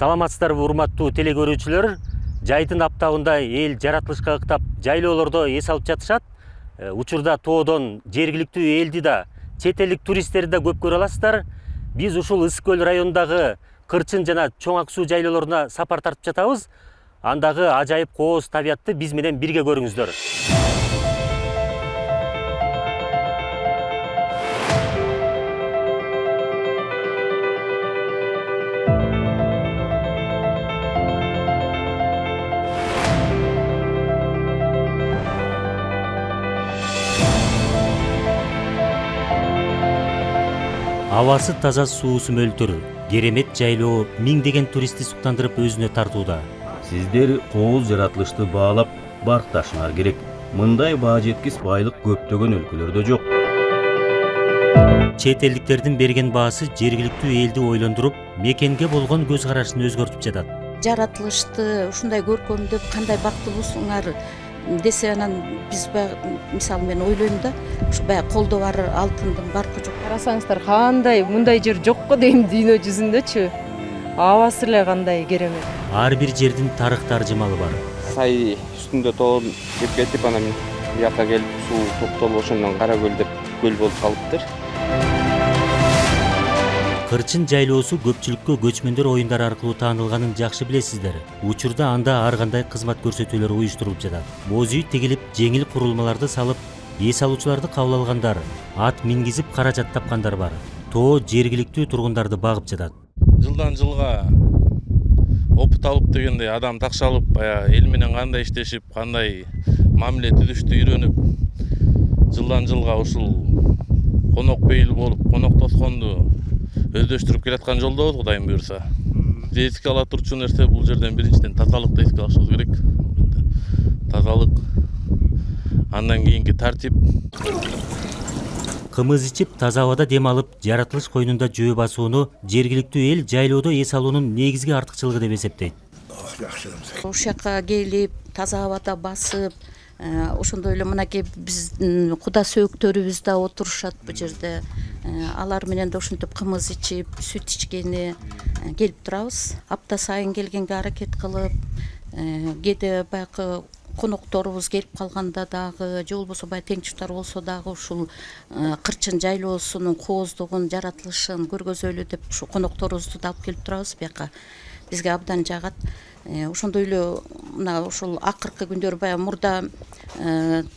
Саламатсыздарбы урматтуу теле көрүүчүлөр. Жайдын аптабында эл жаратылышка ыктап жайлоолордо эс алып жатышат. Учурда тоодон жергиликтүү элди да, чет элдик туристтерди да көп көрө аласыздар. Биз ушул Ысык көл районундагы Кырчын жана Чоң Ак Суу жайлоолоруна сапар тартып жатабыз. Андагы ажайып кооз табиятты биз менен бирге көрүңүздөр. Абасы таза, суусу мөлтөр, керемет жайлоо миңдеген туристти суктандырып өзүнө тартууда. Сиздер кооз жаратылышты баалап баркташыңар керек. Мындай баа жеткис байлык көптөгөн өлкөлөрдө жок. Чет элдиктердин берген баасы жергиликтүү элди ойлондуруп, мекенге болгон көз карашын өзгөртүп жатат. Жаратылышты ушундай көркөмдөп кандай бактылуусуңар десе, анан биз мисалы мен ойлойм да, ушу баягы колдо бар алтындын баркы жок. Карасаңыздар, кандай мындай жер жокко дейм дүйнө жүзүндөчү. Абасы эле кандай керемет. Ар бир жердин тарых таржымалы бар. Сай үстүндө тоон кеп кетип, анан бияка келип суу токтолуп, ошондон Кара көл деп көл болуп калыптыр. Кырчын жайлоосу көпчүлүккө көчмөндөр оюндары аркылуу таанылганын жакшы билесиздер. Учурда анда ар кандай кызмат көрсөтүүлөр уюштурулуп жатат. Боз үй тигилип, жеңил курулмаларды салып, эс алуучуларды кабыл алгандар, ат мингизип каражат тапкандар бар. Тоо жергиликтүү тургундарды багып жатат. Жылдан жылга опыт алып дегендей адам такшалып, эл менен кандай иштешип, кандай мамиле түзүштү үйрөнүп, жылдан жылга ушул конок бейил болуп, конок тосконду өздөштүрүп келаткан жолдобуз, Кудайым буюрса. Эске ала турчу нерсе бул жерден биринчиден тазалыкты эске алышыбыз керек. Тазалык, андан кийинки тартип. Кымыз ичип, таза абада дем алып, жаратылыш койнунда жөө басууну жергиликтүү эл жайлоодо эс алуунун негизги артыкчылыгы деп эсептейт. Ушул жака келип, таза абада басып, ошондой эле мынакей биздин куда сөөктөрүбүз да отурушат бул жерде. Алар менен да ушинтип кымыз ичип, сүт ичкени келип турабыз. Апта сайын келгенге аракет кылып, кээде баягы конокторубуз келип калганда дагы, же болбосо баягы тең жуштар болсо дагы ушул Кырчын жайлоосунун кооздугун, жаратылышын көргөзөлү деп ушу конокторубузду да алып келип турабыз бияка. Бизге абдан жагат. Ошондой эле мына ушул акыркы күндөр баягы мурда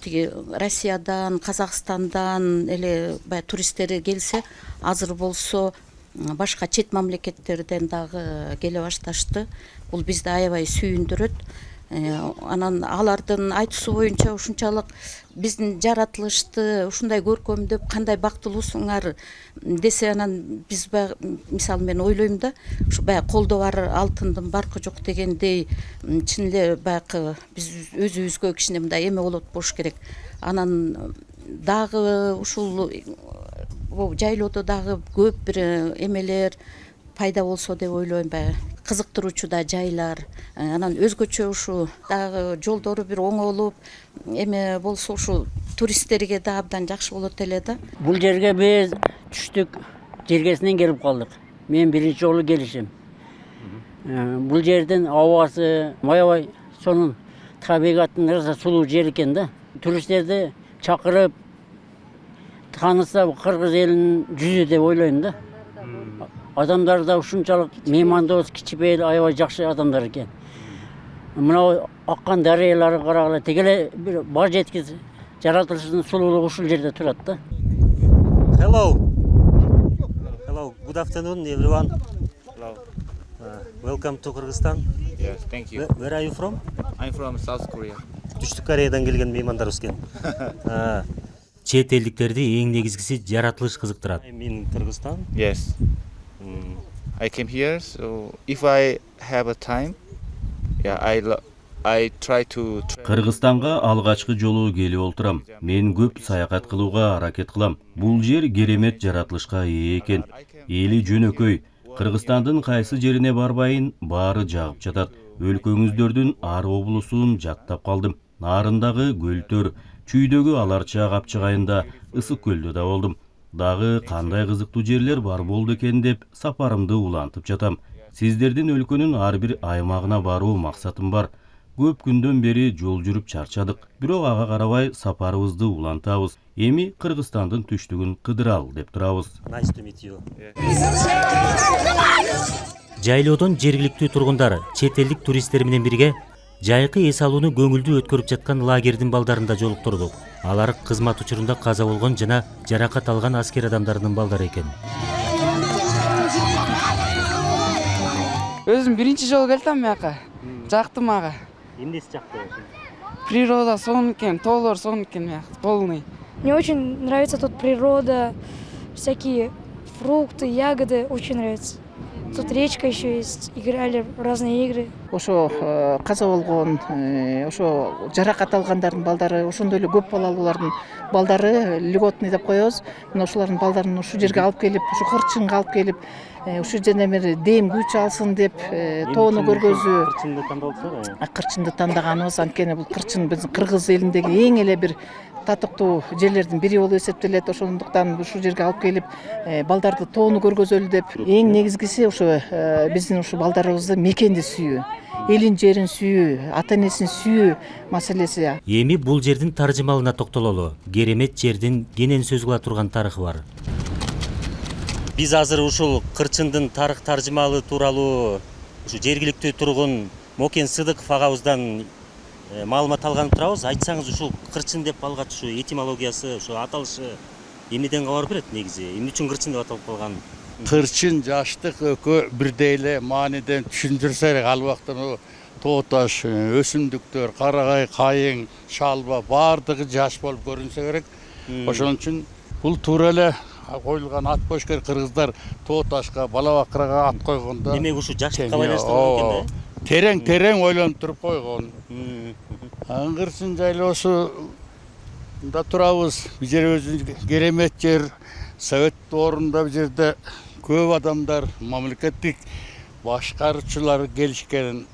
тиги Россиядан, Казакстандан эле баягы туристтер келсе, азыр болсо башка чет мамлекеттерден дагы келе башташты. Бул бизди аябай сүйүндүрөт. Анан алардын айтуусу боюнча ушунчалык биздин жаратылышты ушундай көркөмдөп кандай бактылуусуңар десе, анан биз мисалы мен ойлойм да, ушу баягы колдо бар алтындын баркы жок дегендей, чын эле баягы биз өзүбүзгө кичине мындай эме болот болуш керек. Анан дагы ушул жайлоодо дагы көп бир эмелер пайда болсо деп ойлойм, баягы кызыктыруучу да жайлар, анан өзгөчө ушу дагы жолдору бир оңолуп, эме болсо ушу туристтерге да абдан жакшы болот эле да. Бул жерге биз түштүк жергесинен келип калдык. Мен биринчи жолу келишим. Бул жердин абасы аябай сонун табигаттын ырса сулуу жер экен да. Туристтерди чакырып тааныса кыргыз элинин жүзү деп ойлойм да. Адамдар да ушунчалык меймандоос, кичипейил, аябай жакшы адамдар экен. Мына аккан дарыялары карагыла, тегеле бир баа жеткис жаратылыштын сулуулугу ушул жерде турат да. Hello. Hello. Good afternoon, everyone. Hello. Welcome to Kyrgyzstan. Yes, thank you. Where are you from? I'm from South Korea. Түштүк Кореядан келген меймандарыбыз экен. Чет элдиктерди эң негизгиси жаратылыш кызыктырат. I'm in Kyrgyzstan. Yes. I came here, so if I have a time, yeah, I try to. Кыргызстанга алгачкы жолу келип олтурам. Мен көп саякат кылууга аракет кылам. Бул жер керемет жаратылышка ээ экен. Эли жөнөкөй. Кыргызстандын кайсы жерине барбайын, баары жагып жатат. Өлкөңүздөрдүн ар облусун жактап калдым. Нарындагы көлтөр, чүйдөгү аларча капчыгайында, Ысык көлдө да болдум. Дагы кандай кызыктуу жерлер бар болду экен деп сапарымды улантып жатам. Сиздердин өлкөнүн ар бир аймагына баруу максатым бар. Көп күндөн бери жол жүрүп чарчадык. Бирок ага карабай сапарыбызды улантабыз. Эми Кыргызстандын түштүгүн кыдыралы деп турабыз. Nice to meet you. Жайлоодон жергиликтүү тургундар чет элдик туристтер менен бирге жайкы эс алууну көңүлдүү өткөрүп жаткан лагердин балдарында жолуктурдук. Алар кызмат учурунда каза болгон жана жаракат алган аскер адамдарынын балдары экен. Өзүм биринчи жолу келдим маяка. Жактым ага. Эмнеси жакты? Природа сонун экен, тоолор сонун экен маяк, полный. Мне очень нравится тут природа, всякие фрукты, ягоды, очень нравится. Тут речка еще есть, играли в разные игры. Ошо каза болгон, ошо жаракат алгандардын балдары, ошондой эле көп балалуулардын балдары льготный деп коебуз. Мына ошолордун балдарын ушу жерге алып келип, ушу кырчынга алып келип, ушу жерден бери дем күч алсын деп тоону көргөзүү. Кырчынды тандалдыңар? Кырчынды тандаганыбыз анткени бул кырчын биздин Кыргыз элиндеги эң эле бир татыктуу жерлердин бири болуп эсептелет. Ошондуктан ушул жерге алып келип балдарды тоону көргөзөлү деп. Эң негизгиси ошо биздин ушу балдарыбызды мекенди сүйүү, элин жерин сүйүү, ата энесин сүйүү маселеси. Эми бул жердин таржымалына токтололу. Керемет жердин кенен сөз кыла турган тарыхы бар. Биз азыр ушул кырчындын тарых таржымалы тууралуу ушу жергиликтүү тургун Мокен Сыдыков агабыздан маалымат алганып турабыз. Айтсаңыз ушул кырчын деп алгач ушу этимологиясы, ушу аталышы эмнеден кабар берет негизи? Эмне үчүн кырчын деп аталып калган? Кырчын, жаштык экөө бирдей эле мааниден түшүндүрсөк, ал убакта тоо таш, өсүмдүктөр, карагай, кайың, шалба баардыгы жаш болуп көрүнсө керек. Ошон үчүн бул туура эле коюлган ат бошкер кыргыздар тоо ташка, бала бакырага ат койгондо. Демек ушу жаштыкка байланыштырылган экен да? Терең ойлонуп туруп койгон. Кырчын жайлоосунда турабыз. Бул жер өзү керемет жер. Совет доорунда бул жерде көп адамдар, мамлекеттик башкаруучулар келишкен.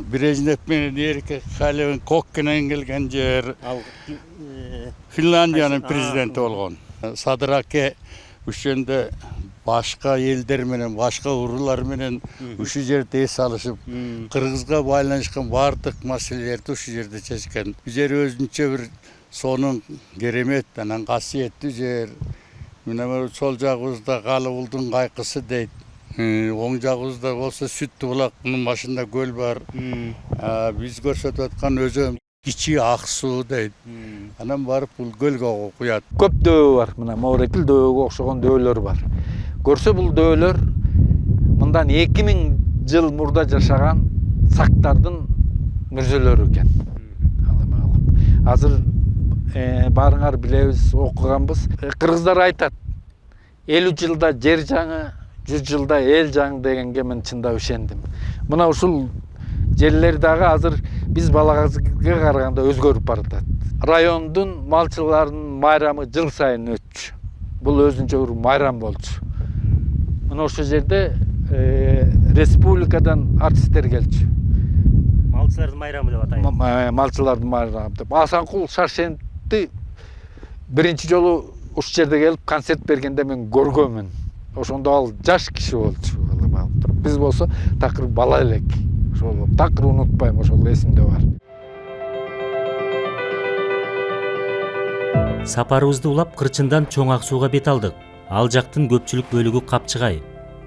Брежнев менен Эрик Халевин Коккинен келген жер. Финляндиянын президенти болгон. Садыр аке ушунда башка элдер менен, башка уруулар менен ушу жерде эс алышып, Кыргызга байланышкан баардык маселелерди ушу жерде чечкен. Бул жер өзүнчө бир сонун керемет анан касиеттүү жер. Мына сол жагыбызда Калыбулдун кайкысы дейт. Оң жагыбызда болсо Сүттү булактын башында көл бар. Биз көрсөтүп аткан өзөн Кичи Ак суу дейт. Анан барып бул көлгө куят. Көп дөбө бар. Мына Морекил дөбөгө окшогон дөбөлөр бар. Көрсө бул дөбөлөр мындан 2000 жыл мурда жашаган сактардын мүрзөлөрү экен. Азыр баарыңар билебиз, окуганбыз. Кыргыздар айтат, 50 жылда жер жаңы, 100 жылда эл жаңы дегенге мен чындап ишендим. Мына ушул жерлер дагы азыр биз балагызга караганда өзгөрүп баратат. Райондун малчыларынын майрамы жыл сайын өтчү. Бул өзүнчө бир майрам болчу. Мына ошол жерде республикадан артисттер келчү. Малчылардын майрамы деп атайын. Малчылардын майрамы деп. Асанкул Шаршентти биринчи жолу ушул жерде келип концерт бергенде мен көргөмүн. Ошондо ал жаш киши болчу. Биз болсо такыр бала элек. Ошол такыр унутпайм, ошол эсимде бар. Сапарыбызды улап Кырчындан Чоң Ак сууга бет алдык. Ал жактын көпчүлүк бөлүгү капчыгай.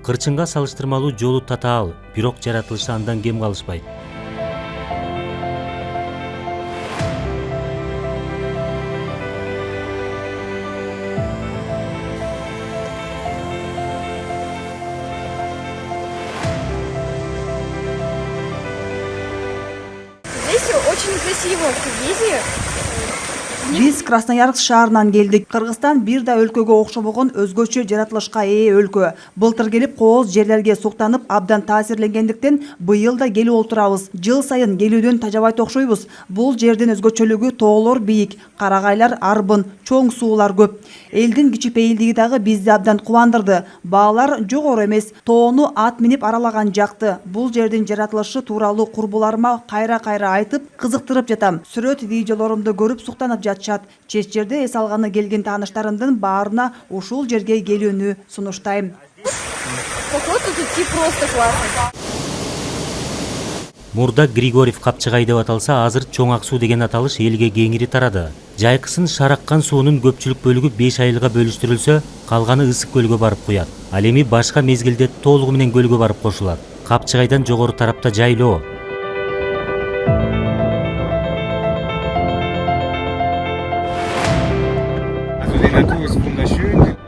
Кырчынга салыштырмалуу жолу татаал, бирок жаратылышы андан кем калышпайт. Здесь очень красиво, видите? Биз Красноярск шаарынан келдик. Кыргызстан бир да өлкөгө окшобогон өзгөчө жаратылышка ээ өлкө. Былтыр келип кооз жерлерге суктанып абдан таасирленгендиктен быйыл да келип отурабыз. Жыл сайын келүүдөн тажабайт окшойбуз. Бул жердин өзгөчөлүгү тоолор бийик, карагайлар арбын, чоң суулар көп. Элдин кичипейилдиги дагы бизди абдан кубандырды. Баалар жогору эмес, тоону ат минип аралаган жакты. Бул жердин жаратылышы тууралуу курбуларыма кайра-кайра айтып, кызыктырып жатам. Сүрөт видеолорумду көрүп суктанып жатышат. Чет жерде эс алганы келген тааныштарымдын баарына ушул жерге келүүнү сунуштайм. поход, тут идти просто классно. Мурда Григорьев Капчыгай деп аталса, азыр Чоң Ак суу деген аталыш элге кеңири тарады. Жайкысын шараккан суунун көпчүлүк бөлүгү 5 айылга бөлүштүрүлсө, калганы Ысык көлгө барып куят. Ал эми башка мезгилде толугу менен көлгө барып кошулат. Капчыгайдан жогору тарапта жайлоо.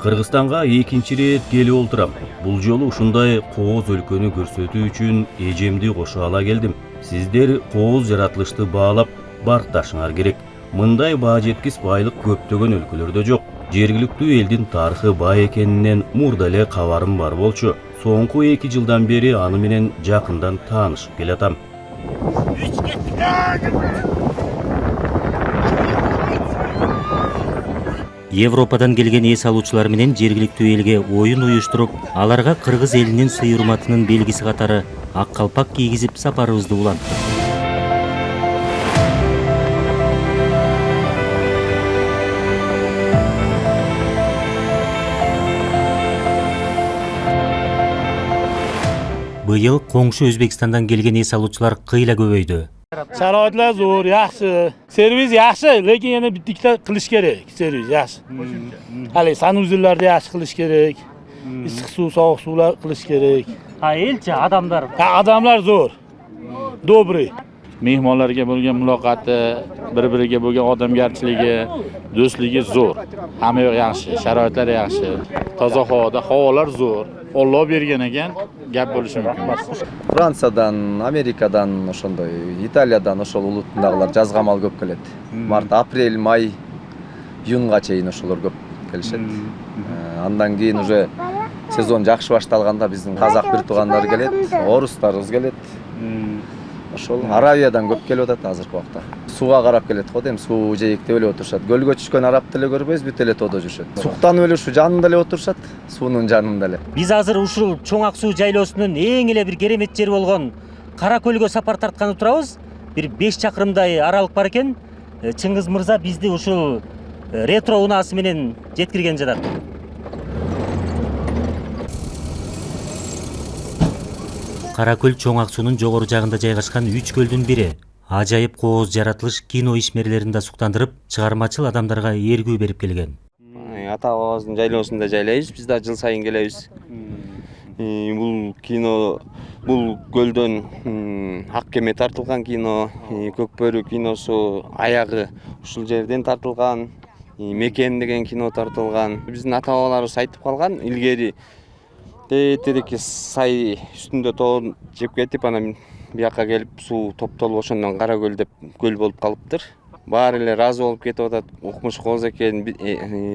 Кыргызстанга экинчи ирет келип олтурам. Бул жолу ушундай кооз өлкөнү көрсөтүү үчүн эжемди кошо ала келдим. Сиздер кооз жаратылышты баалап баркташыңар керек. Мындай баа жеткис байлык көптөгөн өлкөлөрдө жок. Жергиликтүү элдин тарыхы бай экенинен мурда эле кабарым бар болчу. Соңку 2 жылдан бери аны менен жакындан таанышып келатам. Европадан келген эс алуучулар менен жергиликтүү элге оюн уюштуруп, аларга кыргыз элинин сый урматынын белгиси катары ак калпак кийгизип сапарыбызды уланттык. Быйыл коңшу Өзбекстандан келген эс алуучулар кыйла көбөйдү. Sharoitlar zo'r, yaxshi. Servis yaxshi, lekin yana bittiklar qilish kerak. Servis yaxshi. Hali sanuzillarda yaxshi qilish kerak. Issiq suv, sovuq suvlar qilish kerak. Ha, elchi odamlar. Ha, odamlar zo'r. Добрый. Mehmonlarga bo'lgan muloqoti, bir-biriga bo'lgan odamgarchiligi, do'stligi zo'r. Hamma yoq yaxshi, sharoitlar yaxshi. Toza havoda, havolar zo'r. Alloh bergan ekan, gap bo'lishi mumkin. Франциядан, Америкадан, ошондой, Италиядан ошол улуттундагылар жазга мал көп келет. Март, апрель, май, июнга чейин ошолор көп келишет. Андан кийин уже сезон жакшы башталганда биздин казак бир туугандар келет, орустарыбыз келет. Ошол Аравиядан көп келип атат азыркы убакта. Сууга карап келет го дейм, суу жээктеп эле отурушат. Көлгө түшкөн арабты эле көрбөйбүз, бүт эле тоодо жүрүшөт. Суктанып эле ушу жанында эле отурушат, суунун жанында эле. Биз азыр ушул Чоң Ак суу жайлоосунун эң эле бир керемет жери болгон Кара көлгө сапар тартканы турабыз. Бир 5 чакырымдай аралык бар экен. Чыңгыз мырза бизди ушул ретро унаасы менен жеткирген жатат. Кара көл Чоң Ак суунун жогору жагында жайгашкан 3 көлдүн бири. Ажайып кооз жаратылыш кино ишмерлерин да суктандырып, чыгармачыл адамдарга эргүү берип келген. Ата бабабыздын жайлоосунда жайлайбыз, биз да жыл сайын келебиз. Бул кино, бул көлдөн ак кеме тартылган кино, Көкбөрү киносу аягы ушул жерден тартылган, Мекен деген кино тартылган. Биздин ата бабаларыбыз айтып калган, илгери тетирик сай үстүндө тоон жеп кетип, анан бияка келип суу топтолуп ошондон Кара көл деп көл болуп калыптыр. Баары эле ыраазы болуп кетип атат. Укмуш кооз экен,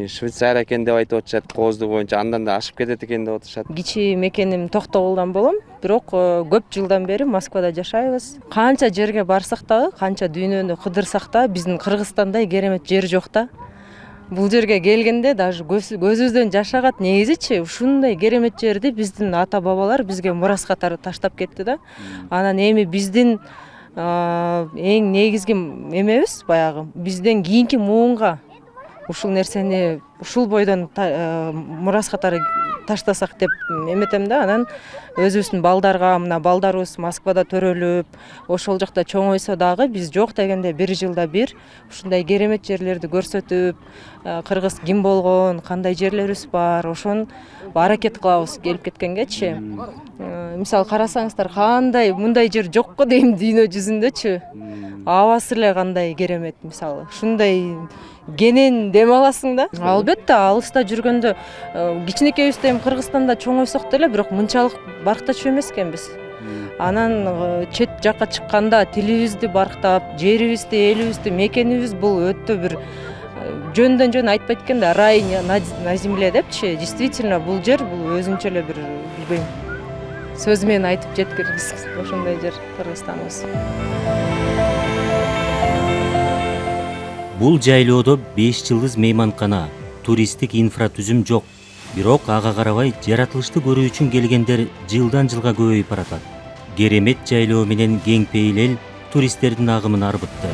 Швейцария экен деп айтып атышат, кооздугу боюнча андан да ашып кетет экен деп атышат. Кичи мекеним Токтогулдан болом, бирок көп жылдан бери Москвада жашайбыз. Канча жерге барсак дагы, канча дүйнөнү кыдырсак да, биздин Кыргызстандай керемет жер жок да. Бул жерге келгенде даже көзүбүздөн жаш агат. Негизичи ушундай керемет жерди биздин ата бабалар бизге мурас катары таштап кетти да. Анан эми биздин эң негизги эмебиз баягы бизден кийинки муунга ушул нерсени ушул бойдон мурас катары таштасак деп эметем да. Анан өзүбүздүн балдарга, мына балдарыбыз Москвада төрөлүп, ошол жакта чоңойсо дагы биз жок дегенде 1 жылда бир ушундай керемет жерлерди көрсөтүп, кыргыз ким болгон, кандай жерлерибиз бар, ошон аракет кылабыз келип кеткенгечи. Мисалы карасаңыздар, кандай мындай жер жок го дейм дүйнө жүзүндөчү. Абасы эле кандай керемет, мисалы. Ушундай кенен дем аласың да. Албетте, алыста жүргөндө кичинекейибизде эми Кыргызстанда чоңойсок деле, бирок мынчалык барктачу эмес экенбиз. Анан чет жакка чыкканда тилибизди барктап, жерибизди, элибизди, мекенибиз бул өтө бир жөндөн жөн айтпайт экен да, рай на земле депчи. Действительно, бул жер бул өзүнчө эле бир билбейм. Сөз менен айтып жеткиргис ошондой жер Кыргызстаныбыз. Бул жайлоодо 5 жылдыз мейманкана, туристтик инфратүзүм жок. Бирок ага карабай жаратылышты көрүү үчүн келгендер жылдан жылга көбөйүп баратат. Керемет жайлоо менен кең пейил эл туристтердин агымын арбытты.